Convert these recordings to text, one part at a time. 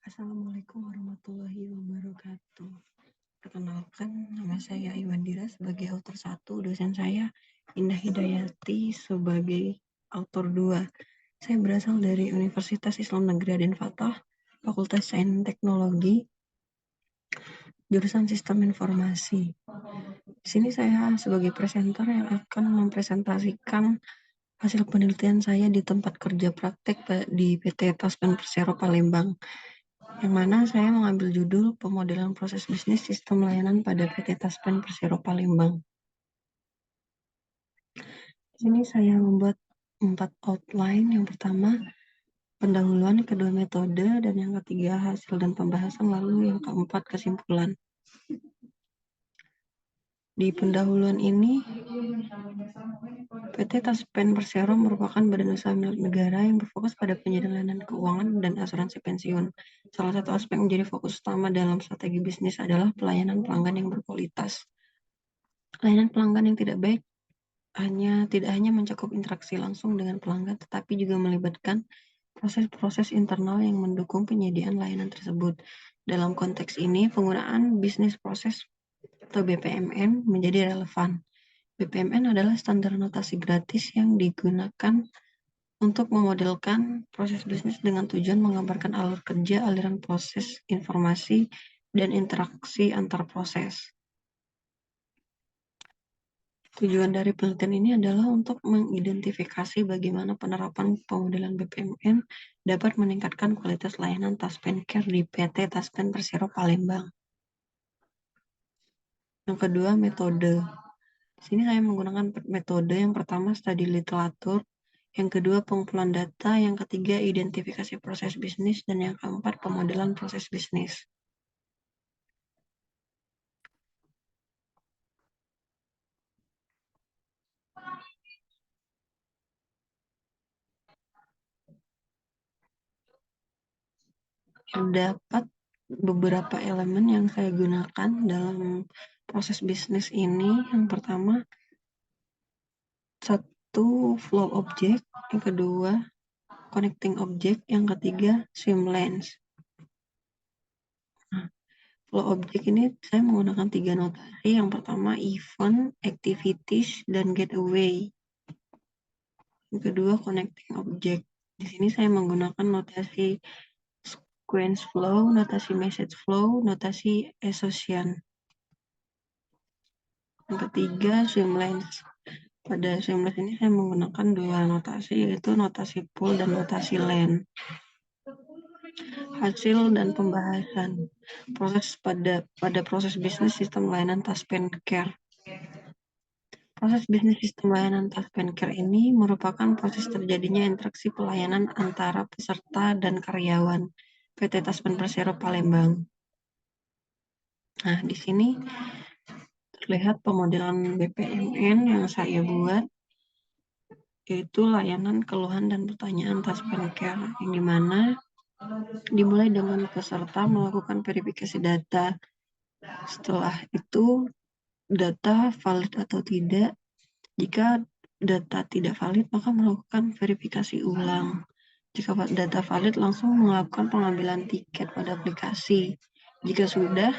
Assalamualaikum warahmatullahi wabarakatuh. Perkenalkan, nama saya Iwandira sebagai autor 1, dosen saya Indah Hidayati sebagai autor 2. Saya berasal dari Universitas Islam Negeri Raden Fatah, Fakultas Sains Teknologi, jurusan Sistem Informasi. Di sini saya sebagai presenter yang akan mempresentasikan hasil penelitian saya di tempat kerja praktek di PT Taspen Persero Palembang, yang mana saya mengambil judul pemodelan proses bisnis sistem layanan pada PT Taspen Persero Palembang. Di sini saya membuat 4 outline. Yang pertama, pendahuluan, kedua metode, dan yang ketiga hasil dan pembahasan, lalu yang keempat kesimpulan. Di pendahuluan ini, PT Taspen Persero merupakan badan usaha milik negara yang berfokus pada penyediaan layanan keuangan dan asuransi pensiun. Salah satu aspek menjadi fokus utama dalam strategi bisnis adalah pelayanan pelanggan yang berkualitas. Layanan pelanggan yang tidak baik tidak hanya mencakup interaksi langsung dengan pelanggan, tetapi juga melibatkan proses-proses internal yang mendukung penyediaan layanan tersebut. Dalam konteks ini, penggunaan bisnis proses atau BPMN menjadi relevan. BPMN adalah standar notasi gratis yang digunakan untuk memodelkan proses bisnis dengan tujuan menggambarkan alur kerja, aliran proses, informasi, dan interaksi antar proses. Tujuan dari penelitian ini adalah untuk mengidentifikasi bagaimana penerapan pemodelan BPMN dapat meningkatkan kualitas layanan Taspen Care di PT Taspen Persero Palembang. Yang kedua, metode. Di sini saya menggunakan metode yang pertama studi literatur, yang kedua pengumpulan data, yang ketiga identifikasi proses bisnis, dan yang keempat pemodelan proses bisnis. Terdapat beberapa elemen yang saya gunakan dalam proses bisnis ini. Yang pertama, satu, flow object, yang kedua connecting object, yang ketiga swim lanes. Nah, flow object ini saya menggunakan 3 notasi. Yang pertama event, activities, dan getaway. Yang kedua connecting object. Di sini saya menggunakan notasi sequence flow, notasi message flow, notasi association. Yang ketiga swim lanes. Pada swim lanes ini saya menggunakan 2 notasi, yaitu notasi pull dan notasi land. Hasil dan pembahasan pada proses bisnis sistem layanan Taspen Care. Proses bisnis sistem layanan Taspen Care ini merupakan proses terjadinya interaksi pelayanan antara peserta dan karyawan PT Taspen Persero Palembang. Nah, di sini terlihat pemodelan BPMN yang saya buat, yaitu layanan keluhan dan pertanyaan Taspen Care, yang dimana dimulai dengan peserta melakukan verifikasi data. Setelah itu, data valid atau tidak. Jika data tidak valid, maka melakukan verifikasi ulang. Jika data valid, langsung melakukan pengambilan tiket pada aplikasi. Jika sudah,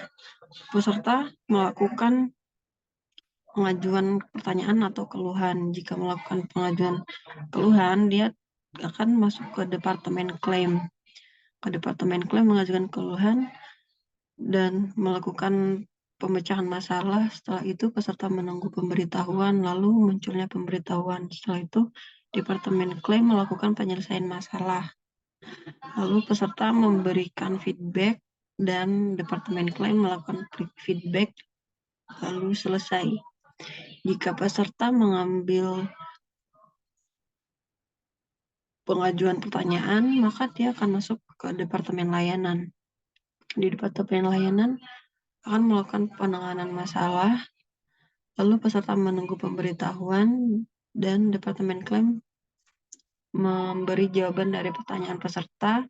peserta melakukan pengajuan pertanyaan atau keluhan. Jika melakukan pengajuan keluhan, dia akan masuk ke departemen klaim. Ke departemen klaim mengajukan keluhan dan melakukan pemecahan masalah. Setelah itu peserta menunggu pemberitahuan, lalu munculnya pemberitahuan. Setelah itu departemen klaim melakukan penyelesaian masalah. Lalu peserta memberikan feedback dan departemen klaim melakukan feedback, lalu selesai. Jika peserta mengambil pengajuan pertanyaan, maka dia akan masuk ke departemen layanan. Di departemen layanan akan melakukan penanganan masalah, lalu peserta menunggu pemberitahuan, dan departemen klaim memberi jawaban dari pertanyaan peserta,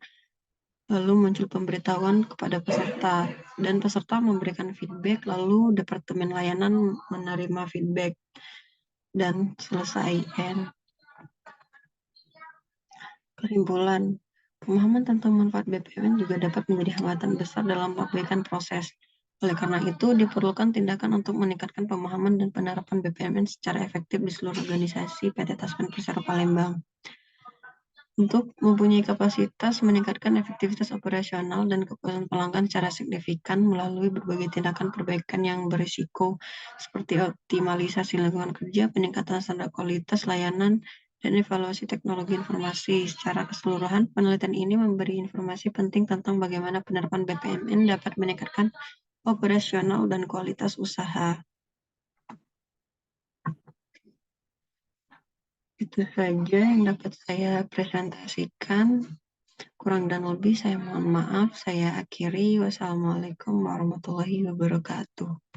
lalu muncul pemberitahuan kepada peserta, dan peserta memberikan feedback, lalu departemen layanan menerima feedback, dan selesai. Kesimpulan, Pemahaman tentang manfaat BPOM juga dapat menjadi hambatan besar dalam mengabaikan proses. Oleh karena itu, diperlukan tindakan untuk meningkatkan pemahaman dan penerapan BPMN secara efektif di seluruh organisasi PT Taspen Persero Palembang. Untuk mempunyai kapasitas meningkatkan efektivitas operasional dan kepuasan pelanggan secara signifikan melalui berbagai tindakan perbaikan yang berisiko seperti optimalisasi lingkungan kerja, peningkatan standar kualitas layanan, dan evaluasi teknologi informasi. Secara keseluruhan, penelitian ini memberi informasi penting tentang bagaimana penerapan BPMN dapat meningkatkan operasional dan kualitas usaha. Itu saja yang dapat saya presentasikan. Kurang dan lebih saya mohon maaf. Saya akhiri. Wassalamualaikum warahmatullahi wabarakatuh.